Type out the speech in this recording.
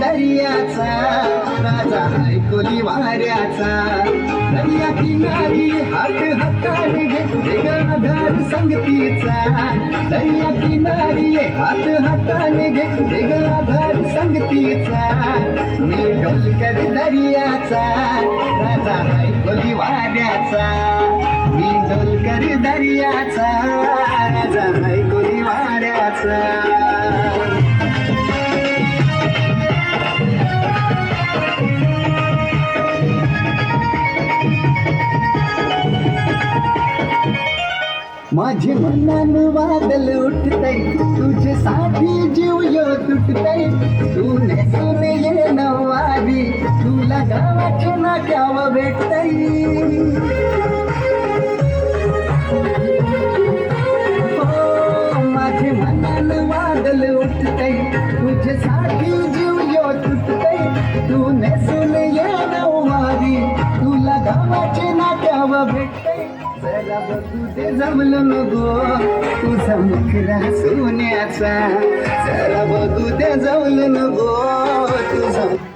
दर्याचा राजा ऐकोली वाऱ्याचा दर्या किनारी हात हाताने घे गळाधार संगतीचा दर्या किनारी हात हाताने घे गळाधार संगतीचा मी ढोलकर दर्याचा राजा ऐकोली वाऱ्याचा मी ढोलकर दर्याचा राजा ऐकोली वाऱ्याचा माझे मनान वादल उठतय तुझ्यासाठी जीव यो तुटतय तू नेसून ये नवारी तुला गावाच्या नाक्यावर भेटतय माझे मनान वादल उठतय तुझ्यासाठी जीव यो तुटतय तू नेसून ये नवारी तुला गावाच्या नाक्यावर भेटतय जरा बघू ते जमलं नको तुझा मुखरा सोन्याचा जरा बघू ते जमलं नको तुझा